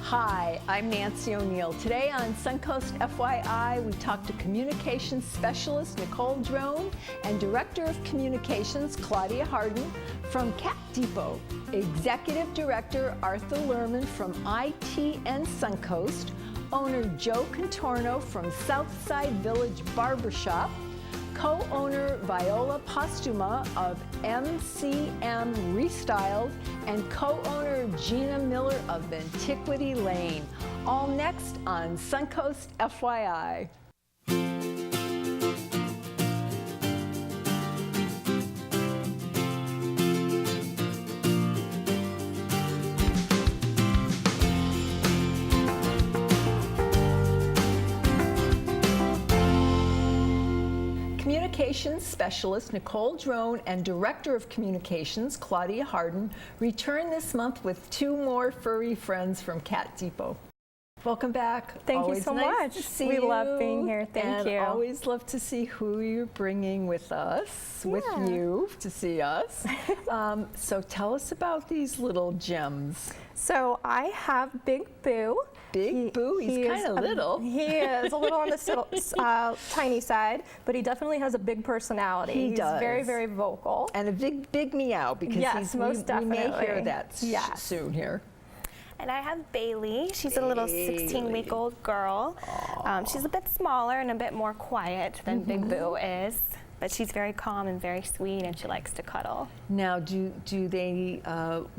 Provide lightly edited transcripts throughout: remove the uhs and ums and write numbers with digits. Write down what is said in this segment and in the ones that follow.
Hi, I'm Nancy O'Neill. Today on Suncoast FYI, we talk to Communications Specialist Nicole and Director of Communications Claudia Harden from Cat Depot, Executive Director Arthur Lerman from ITN Suncoast, owner Joe Contorno from Southside Village Barbershop, co-owner Viola Posthuma of MCM Restyled, and co-owner Gina Miller of Vintiquity Lane. All next on Suncoast FYI. Communications Specialist Nicole Drone and Director of Communications Claudia Harden return this month with two more furry friends from Cat Depot. Welcome back. Thank always you so nice much. To see we you. love being here. Thank you. Always love to see who you're bringing with us, with you to see us. So tell us about these little gems. So I have Big Boo. Big Boo, he's kind of little. He is a little on the tiny side, but he definitely has a big personality. He does. He's very, very vocal. And a big meow, because yes, most definitely. We may hear that soon here. And I have Bailey. She's a little 16-week-old girl. She's a bit smaller and a bit more quiet than Big Boo is, but she's very calm and very sweet, and she likes to cuddle. Now, do they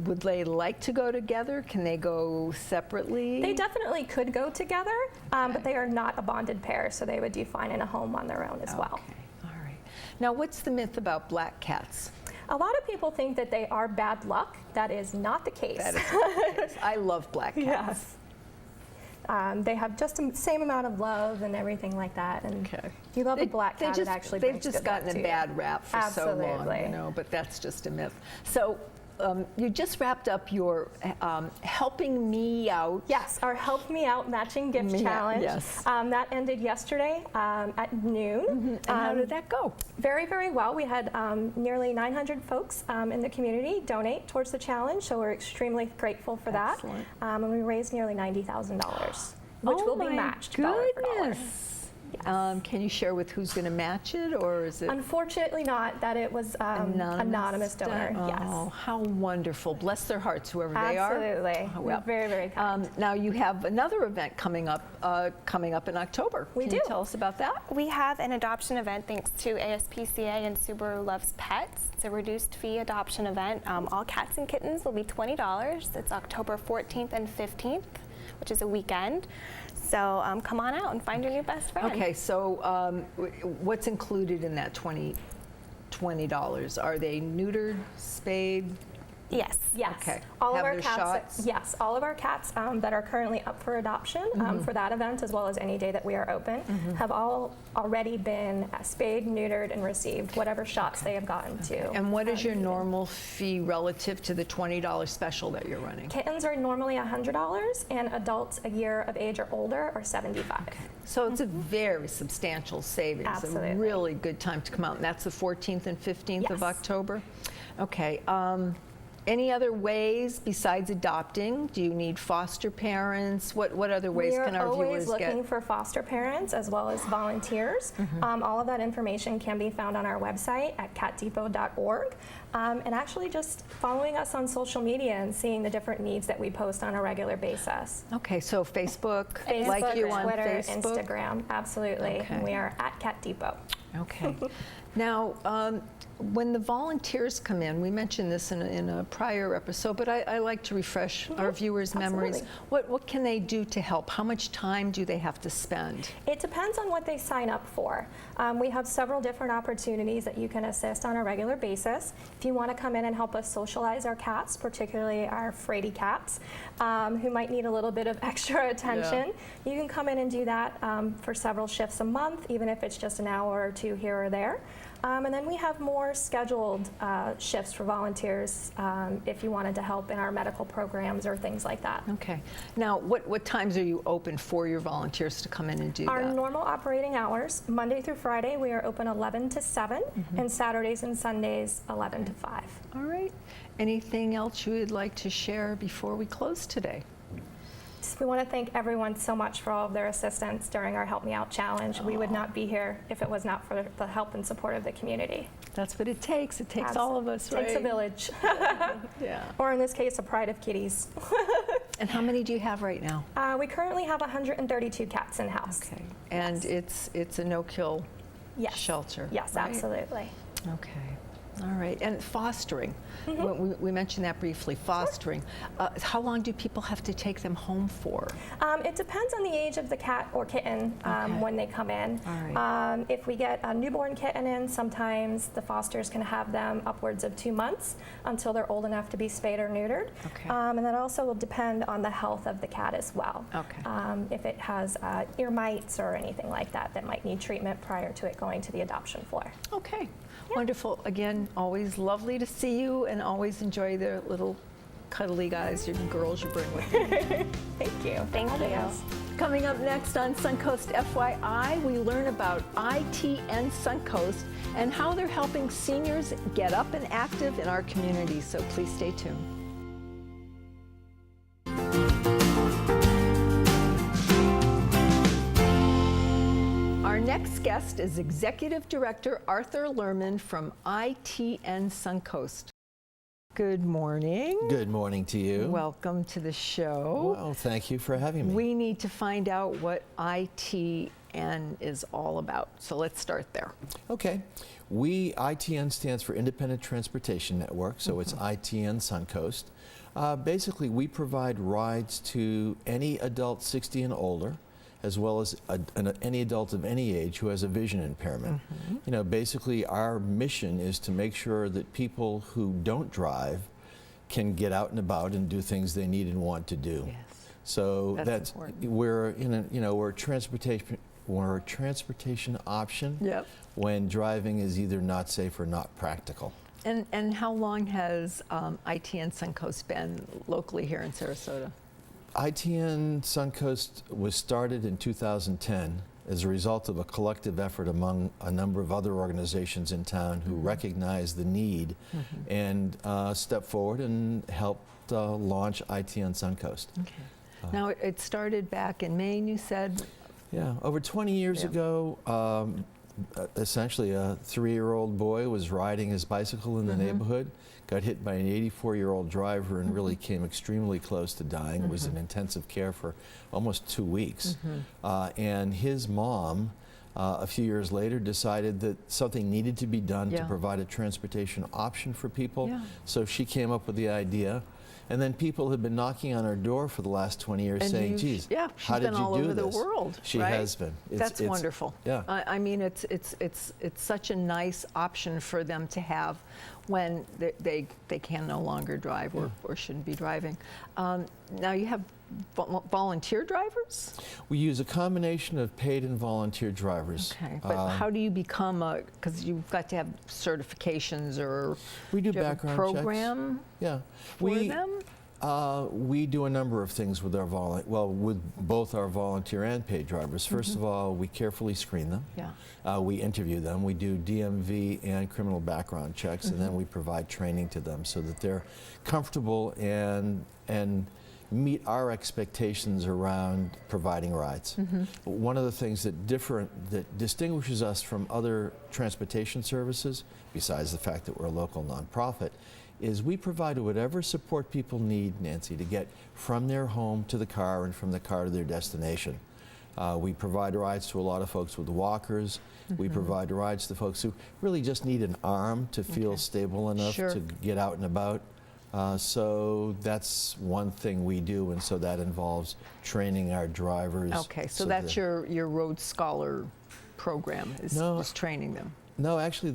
would they like to go together? Can they go separately? They definitely could go together, but they are not a bonded pair, so they would do fine in a home on their own as well. All right. Now, what's the myth about black cats? A lot of people think that they are bad luck. That is not the case. That is not the case. I love black cats. Yes. They have just the same amount of love and everything like that. And if you love a black cat, it actually brings they've just gotten a bad rap for so long, you know, but that's just a myth. So you just wrapped up your Helping Me Out. Yes, our Help Me Out Matching Gift Challenge. Yes. That ended yesterday at noon. And how did that go? Very, very well. We had nearly 900 folks in the community donate towards the challenge, so we're extremely grateful for that. And we raised nearly $90,000, which will be matched dollar for dollar. Yes. Can you share with who's going to match it, or is it? Unfortunately not, that it was anonymous donor, yes. Oh, how wonderful. Bless their hearts, whoever they are. Absolutely. Oh, well. Very, very kind. Now you have another event coming up in October. Can you tell us about that? We have an adoption event thanks to ASPCA and Subaru Loves Pets. It's a reduced fee adoption event. All cats and kittens will be $20. It's October 14th and 15th, which is a weekend. So come on out and find your new best friend. Okay, so what's included in that $20? Are they neutered, spayed? Yes. Yes. Okay. All Have of our their cats. shots? Yes. All of our cats that are currently up for adoption for that event, as well as any day that we are open, have all already been spayed, neutered, and received whatever shots they have gotten to. And what is your normal fee relative to the $20 special that you're running? Kittens are normally $100, and adults a year of age or older are $75. Okay. So it's a very substantial savings. Absolutely. A really good time to come out. And that's the 14th and 15th of October? Okay. Any other ways besides adopting? Do you need foster parents? What other ways can our viewers get? We are always looking for foster parents as well as volunteers. All of that information can be found on our website at catdepot.org. And actually just following us on social media and seeing the different needs that we post on a regular basis. Okay, so Facebook, like you on Twitter, Facebook? Instagram, absolutely. Okay. And we are at Cat Depot. Okay. Now, when the volunteers come in, we mentioned this in a prior episode, but I like to refresh our viewers' memories. What can they do to help? How much time do they have to spend? It depends on what they sign up for. We have several different opportunities that you can assist on a regular basis. If you want to come in and help us socialize our cats, particularly our fraidy cats, who might need a little bit of extra attention, you can come in and do that for several shifts a month, even if it's just an hour or two here or there. And then we have more scheduled shifts for volunteers if you wanted to help in our medical programs or things like that. Okay. Now, what times are you open for your volunteers to come in and do Our that? normal operating hours, Monday through Friday, we are open 11 to 7, and Saturdays and Sundays, 11 to 5. All right. Anything else you would like to share before we close today? We want to thank everyone so much for all of their assistance during our Help Me Out Challenge. We would not be here if it was not for the help and support of the community. That's what it takes. It takes all of us, right? Takes a village. Yeah. Or in this case, a pride of kitties. And how many do you have right now? We currently have 132 cats in house. Okay. And it's a no-kill shelter. Yes, right? Absolutely. Okay. All right. And fostering. We mentioned that briefly. Fostering. How long do people have to take them home for? It depends on the age of the cat or kitten when they come in. All right. If we get a newborn kitten in, sometimes the fosters can have them upwards of 2 months until they're old enough to be spayed or neutered. Okay. And that also will depend on the health of the cat as well. Okay. If it has ear mites or anything like that that might need treatment prior to it going to the adoption floor. Okay. Wonderful. Again, always lovely to see you, and always enjoy the little cuddly guys, your girls you bring with you. Thank you. Thank you. Coming up next on Suncoast FYI, we learn about ITN Suncoast and how they're helping seniors get up and active in our community. So please stay tuned. Our next guest is Executive Director Arthur Lerman from ITN Suncoast. Good morning. Good morning to you. Welcome to the show. Well, thank you for having me. We need to find out what ITN is all about. So let's start there. Okay. ITN stands for Independent Transportation Network, so it's ITN Suncoast. Basically, we provide rides to any adult 60 and older, as well as any adult of any age who has a vision impairment. You know, basically our mission is to make sure that people who don't drive can get out and about and do things they need and want to do. Yes. So That's important. we're we're a transportation option Yep. when driving is either not safe or not practical. And how long has ITN Suncoast been locally here in Sarasota? ITN Suncoast was started in 2010 as a result of a collective effort among a number of other organizations in town who recognized the need and stepped forward and helped launch ITN Suncoast. Okay. Now, it started back in Maine, you said? Yeah, over 20 years ago, essentially a 3-year-old boy was riding his bicycle in the neighborhood, got hit by an 84-year-old driver and really came extremely close to dying, was in intensive care for almost 2 weeks. And his mom, a few years later, decided that something needed to be done to provide a transportation option for people. So she came up with the idea. And then people have been knocking on our door for the last 20 years saying, geez, how did you do this? She's been all over the world, She right? has been. That's wonderful. Yeah. I mean, it's such a nice option for them to have when they can no longer drive or shouldn't be driving. Now you have volunteer drivers? We use a combination of paid and volunteer drivers. Okay, but how do you become because you've got to have certifications or we do you have background a program checks. Yeah. for them? We do a number of things with with both our volunteer and paid drivers. First of all, we carefully screen them. Yeah. We interview them. We do DMV and criminal background checks, and then we provide training to them so that they're comfortable and meet our expectations around providing rides. One of the things that distinguishes us from other transportation services, besides the fact that we're a local nonprofit, is we provide whatever support people need, Nancy, to get from their home to the car and from the car to their destination. We provide rides to a lot of folks with walkers. We provide rides to folks who really just need an arm to feel stable enough to get out and about. So that's one thing we do, and so that involves training our drivers. Okay, so that's your Road Scholar program is training them. No, actually,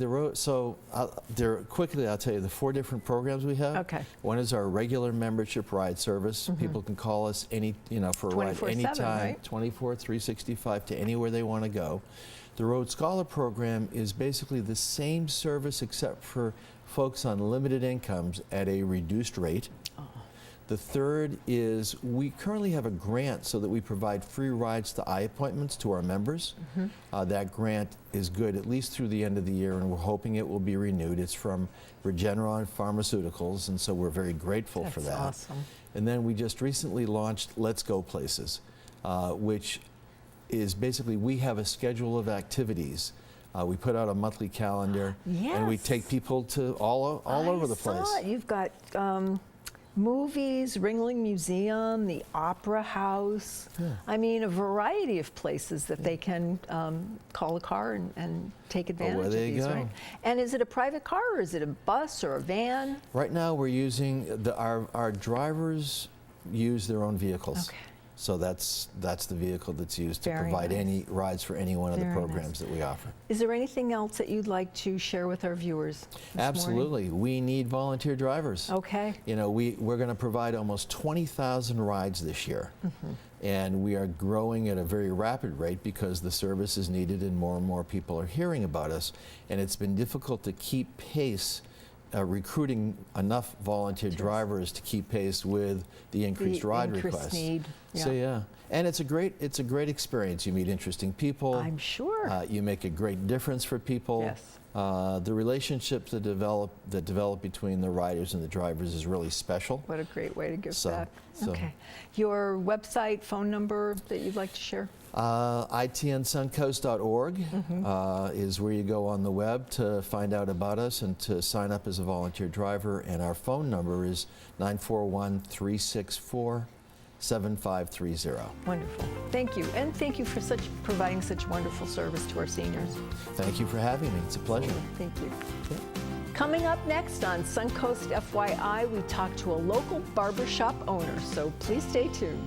quickly I'll tell you the 4 different programs we have. Okay. One is our regular membership ride service. People can call us for a ride anytime, right? 24, 365 to anywhere they want to go. The Road Scholar program is basically the same service except for folks on limited incomes at a reduced rate. The third is we currently have a grant so that we provide free rides to eye appointments to our members. That grant is good at least through the end of the year, and we're hoping it will be renewed. It's from Regeneron Pharmaceuticals, and so we're very grateful for that. That's awesome. And then we just recently launched Let's Go Places, which is basically we have a schedule of activities. We put out a monthly calendar, and we take people to all over the place. Saw it. You've got movies, Ringling Museum, the Opera House. I mean, a variety of places that they can call a car and take advantage of these, right? And is it a private car, or is it a bus or a van? Right now, we're using our drivers use their own vehicles. Okay. So that's the vehicle that's used to Very provide nice. any rides for any one of the Very programs that we offer. Is there anything else that you'd like to share with our viewers this Absolutely. We need volunteer drivers. morning? Okay. You know, we're going to provide almost 20,000 rides this year. And we are growing at a very rapid rate because the service is needed and more people are hearing about us. And it's been difficult to keep pace recruiting enough volunteer drivers to keep pace with the increased ride requests. Need. So yeah, and it's a great experience. You meet interesting people. I'm sure. You make a great difference for people. Yes. The relationships that develop between the riders and the drivers is really special. What a great way to give So- back. so- Okay. Your website, phone number that you'd like to share? ITNSuncoast.org is where you go on the web to find out about us and to sign up as a volunteer driver. And our phone number is 941-364-7530. Wonderful. Thank you. And thank you for providing such wonderful service to our seniors. Thank you for having me. It's a pleasure. Thank you. Coming up next on Suncoast FYI, we talk to a local barbershop owner, so please stay tuned.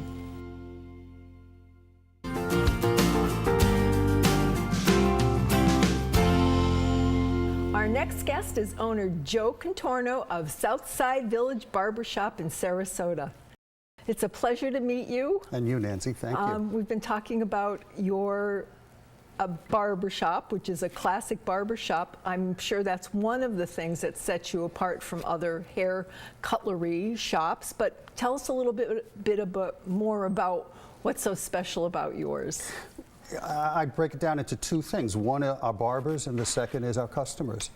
Our next guest is owner Joe Contorno of Southside Village Barbershop in Sarasota. It's a pleasure to meet you. And you, Nancy, thank you. We've been talking about your barbershop, which is a classic barbershop. I'm sure that's one of the things that sets you apart from other hair cutlery shops. But tell us a little bit more about what's so special about yours. I'd break it down into two things. One are our barbers, and the second is our customers.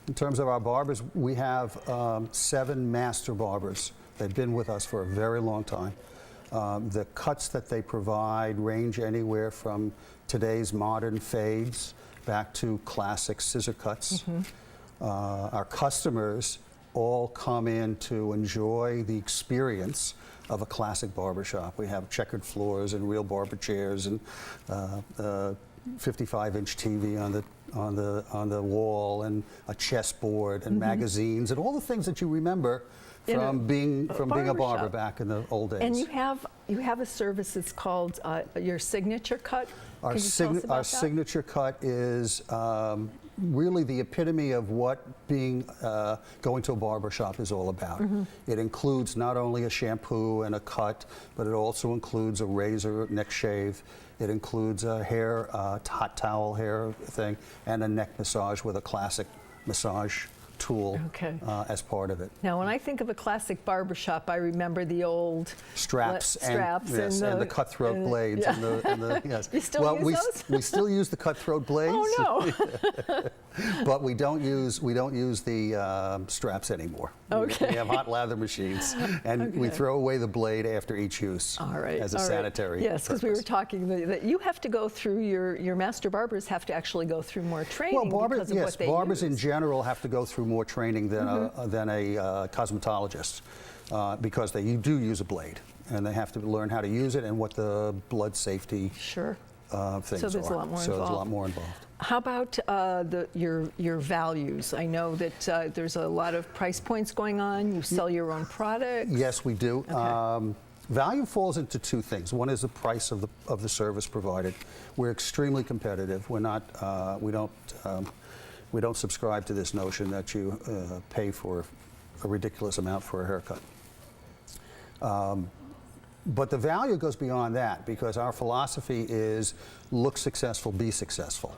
In terms of our barbers, we have 7 master barbers. They've been with us for a very long time. The cuts that they provide range anywhere from today's modern fades back to classic scissor cuts. Our customers all come in to enjoy the experience of a classic barbershop. We have checkered floors and real barber chairs and 55-inch TV on the wall and a chessboard and magazines and all the things that you remember from being a barber back in the old days. And you have a service that's called your signature cut. Can you tell us about that? Signature cut is really the epitome of what going to a barber shop is all about. It includes not only a shampoo and a cut, but it also includes a razor, neck shave. It includes a hair, hot towel hair thing, and a neck massage with a classic massage tool as part of it. Now, when I think of a classic barbershop, I remember the old straps and the cutthroat blades. Yeah. Yes. You still use those? We still use the cutthroat blades. Oh no! But we don't use the straps anymore. Okay. We have hot lather machines, and we throw away the blade after each use. All right. As a sanitary. Yes, because we were purpose. talking that you have to go through your master barbers have to actually go through more training because of what they barbers use. in general have to go through more training than a cosmetologist because they do use a blade, and they have to learn how to use it and what the blood safety things are. So there's a lot more involved. So there's a lot more involved. How about your values? I know that there's a lot of price points going on. You sell your own products. Yes, we do. Okay. Value falls into two things. One is the price of the service provided. We're extremely competitive. We're not. We don't subscribe to this notion that you pay for a ridiculous amount for a haircut. But the value goes beyond that because our philosophy is look successful, be successful.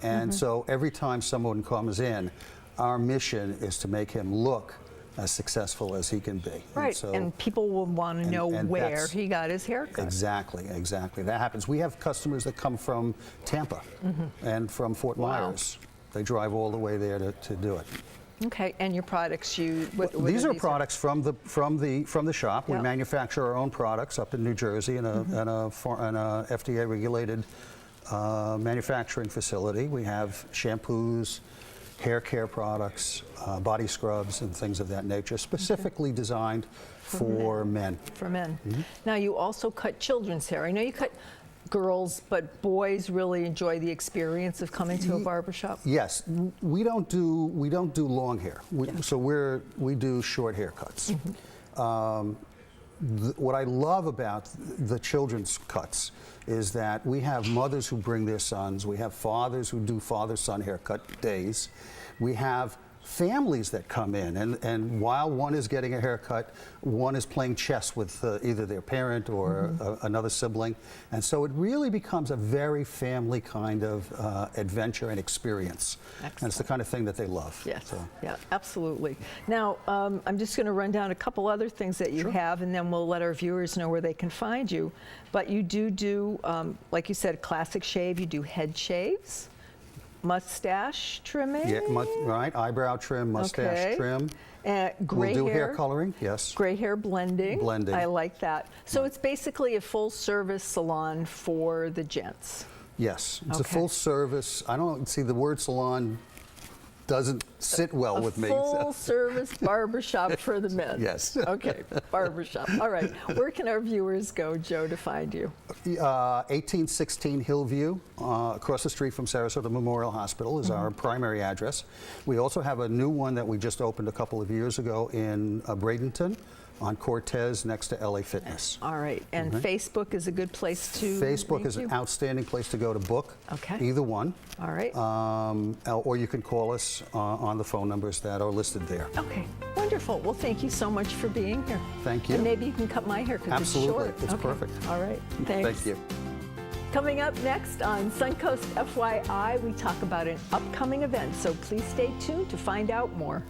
And so every time someone comes in, our mission is to make him look as successful as he can be. Right, so, and people will want to know and where that's- he got his haircut. Exactly, exactly. That happens. We have customers that come from Tampa and from Fort Wow. Myers. They drive all the way there to do it. Okay, and your products, what These are products from the shop. We Yeah. manufacture our own products up in New Jersey in a FDA regulated manufacturing facility. We have shampoos, hair care products, body scrubs, and things of that nature, specifically designed for men. For men. Now, you also cut children's hair. I know you cut girls, but boys really enjoy the experience of coming to a barbershop. Yes, we don't do long hair. So we do short haircuts. What I love about the children's cuts is that we have mothers who bring their sons. We have fathers who do father-son haircut days. We have families that come in, and while one is getting a haircut, one is playing chess with either their parent or another sibling. And so it really becomes a very family kind of adventure and experience. Excellent. And it's the kind of thing that they love. Yes, So. yeah, absolutely. Now, I'm just going to run down a couple other things that you have, and then we'll let our viewers know where they can find you. But you do, like you said, classic shave. You do head shaves, mustache trimming. Yeah, right. Eyebrow trim, mustache Okay. trim. Gray We'll do hair. hair coloring, yes. Gray hair blending. Blending. I like that. So it's basically a full-service salon for the gents. Yes, it's a Okay. full service. I don't see the word salon doesn't sit well with me. so- Full-service barbershop for the men. Yes. Okay, barbershop. All right. Where can our viewers go, Joe, to find you? 1816 Hillview, across the street from Sarasota Memorial Hospital, is our primary address. We also have a new one that we just opened a couple of years ago in Bradenton on Cortez next to LA Fitness. All right. And Facebook is a good place to Facebook reach is you? an outstanding place to go to book. Okay. Either one. All right. Or you can call us on the phone numbers that are listed there. Okay. Wonderful. Well, thank you so much for being here. Thank you. And maybe you can cut my hair because it's Absolutely. short. It's Okay. perfect. All right. Thanks. Thank you. Coming up next on Suncoast FYI, we talk about an upcoming event, so please stay tuned to find out more.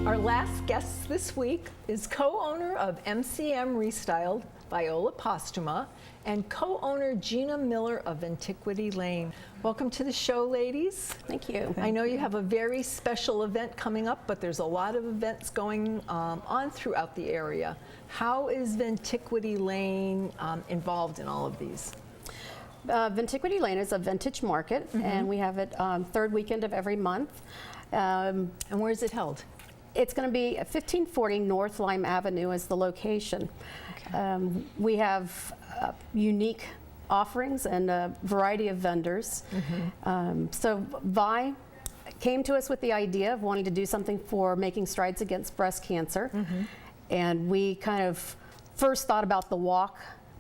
Our last guest this week is co-owner of MCM Restyled, Viola Posthuma, and co-owner Gina Miller of Vintiquity Lane. Welcome to the show, ladies. Thank you. I know you have a very special event coming up, but there's a lot of events going on throughout the area. How is Vintiquity Lane involved in all of these? Vintiquity Lane is a vintage market, and we have it third weekend of every month. And where is it held? It's going to be at 1540 North Lime Avenue is the location. Okay. We have unique offerings and a variety of vendors. So Vi came to us with the idea of wanting to do something for making strides against breast cancer. And we kind of first thought about the walk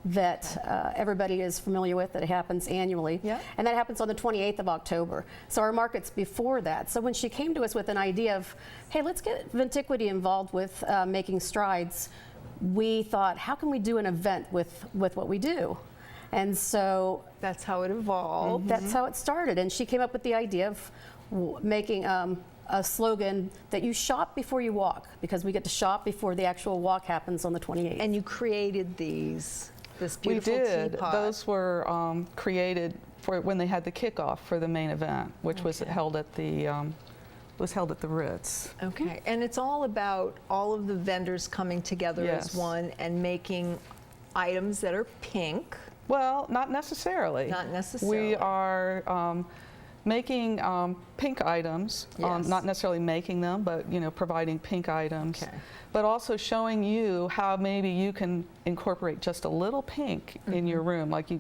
that everybody is familiar with, that happens annually. Yeah. And that happens on the 28th of October. So our market's before that. So when she came to us with an idea of, hey, let's get Vintiquity involved with making strides, we thought, how can we do an event with what we do? And so That's how it evolved. that's how it started. And she came up with the idea of making a slogan that you shop before you walk, because we get to shop before the actual walk happens on the 28th. And you created this We beautiful did. teapot. Those were created for when they had the kickoff for the main event, which was held at the Ritz. Okay, and it's all about all of the vendors coming together as Yes. one and making items that are pink. Well, not necessarily. Not necessarily. We are making pink items, Yes. not necessarily making them, but providing pink items. Okay. But also showing you how maybe you can incorporate just a little pink in your room, like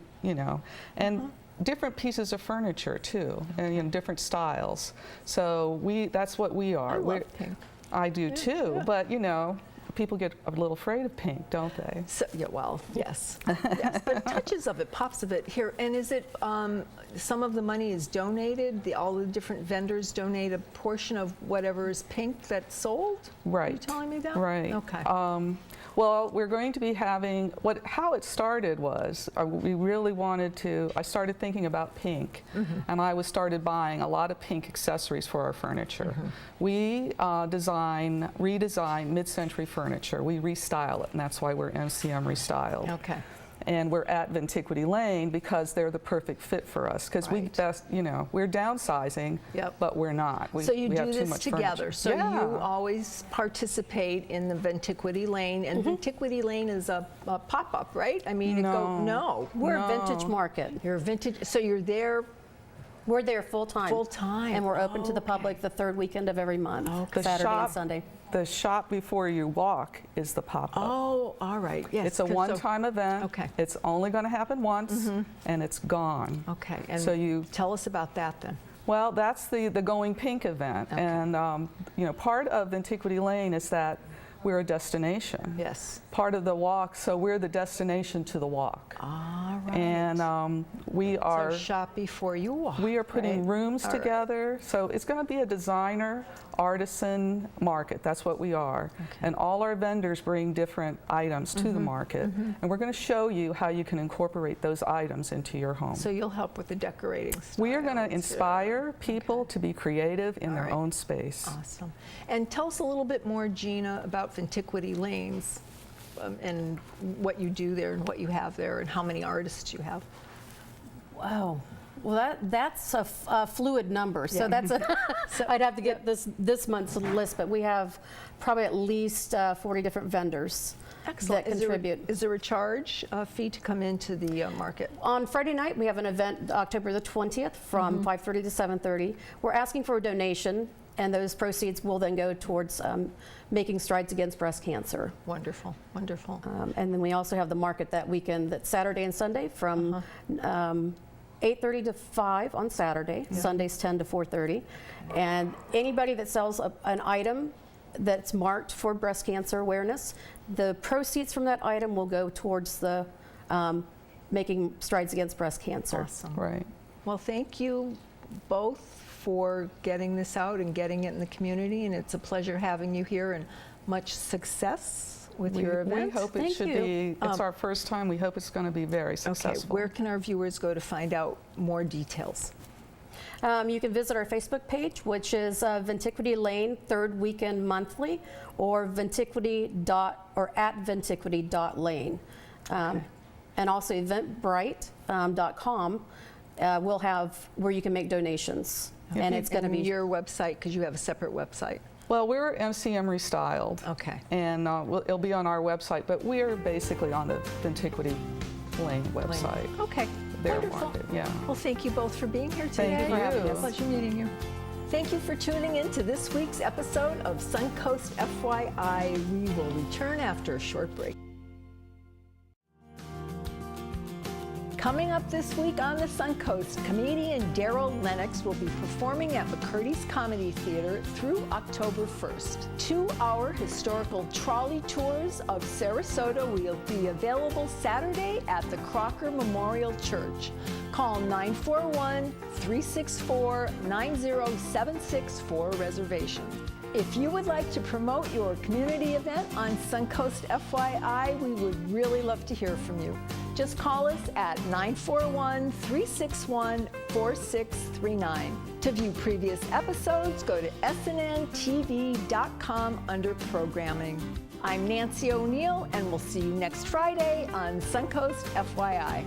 and different pieces of furniture too, and different styles. So that's what we are. I love We're- pink. I do too, but people get a little afraid of pink, don't they? So, yeah, well, yes. Yes, but touches of it, pops of it here. And is it, some of the money is donated? All the different vendors donate a portion of whatever is pink that's sold? Right. Are you telling me that? Right. Okay. Well, we're going to be having, how it started was, we really wanted to, I started thinking about pink, and I started buying a lot of pink accessories for our furniture. We redesign mid-century furniture. We restyle it, and that's why we're MCM Restyled. Okay. And we're at Vintiquity Lane because they're the perfect fit for us. Because we best, we're downsizing, but we're not. So you we do have too this much together. furniture. So you always participate in the Vintiquity Lane, and Vintiquity Lane is a pop-up, right? I mean, No. We're a vintage market. You're vintage. So you're there. We're there full time. Full time. And we're open to the public the third weekend of every month, Saturday and Sunday. The shop before you walk is the pop-up. Oh, all right. Yes. It's a one-time event. Okay. It's only going to happen once, and it's gone. Okay. And so you tell us about that then. Well, that's the Going Pink event, and part of Vintiquity Lane is that we're a destination. Yes. Part of the walk, so we're the destination to the walk. All right. And we are so shop before you walk. We are putting rooms All together, so it's going to be a designer, artisan market. That's what we are. And all our vendors bring different items to the market, and we're going to show you how you can incorporate those items into your home. So you'll help with the decorating. We are going to inspire people to be creative in their own space. Awesome. And tell us a little bit more, Gina, about Vintiquity Lanes and what you do there and what you have there and how many artists you have. Wow. Well, that's a fluid number. So that's I'd have to get this month's list, but we have probably at least 40 different vendors that contribute. Is there a charge fee to come into the market? On Friday night, we have an event, October the 20th, from 5:30 to 7:30. We're asking for a donation, and those proceeds will then go towards making strides against breast cancer. Wonderful, wonderful. And then we also have the market that weekend, that's Saturday and Sunday from 8:30 to 5 on Saturday, Sundays 10 to 4:30. And anybody that sells an item that's marked for breast cancer awareness, the proceeds from that item will go towards the making strides against breast cancer. Awesome. Right. Well, thank you both for getting this out and getting it in the community, and it's a pleasure having you here, and much success with your event. We hope it should be, it's our first time, we hope it's going to be very successful. Okay, where can our viewers go to find out more details? You can visit our Facebook page, which is Vintiquity Lane, third weekend monthly, or Vintiquity.lane. And also eventbrite.com will have where you can make donations. And it's going to be your website, because you have a separate website. Well, we're MCM Restyled. Okay. And it'll be on our website, but we're basically on the Vintiquity Lane website. Okay. Their Wonderful. market, yeah. Well, thank you both for being here today. Thank you for having us. Pleasure meeting you. Thank you for tuning in to this week's episode of Suncoast FYI. We will return after a short break. Coming up this week on the Suncoast, comedian Daryl Lennox will be performing at McCurdy's Comedy Theater through October 1st. 2-hour historical trolley tours of Sarasota will be available Saturday at the Crocker Memorial Church. Call 941-364-9076 for reservations. If you would like to promote your community event on Suncoast FYI, we would really love to hear from you. Just call us at 941-361-4639. To view previous episodes, go to snntv.com under Programming. I'm Nancy O'Neill, and we'll see you next Friday on Suncoast FYI.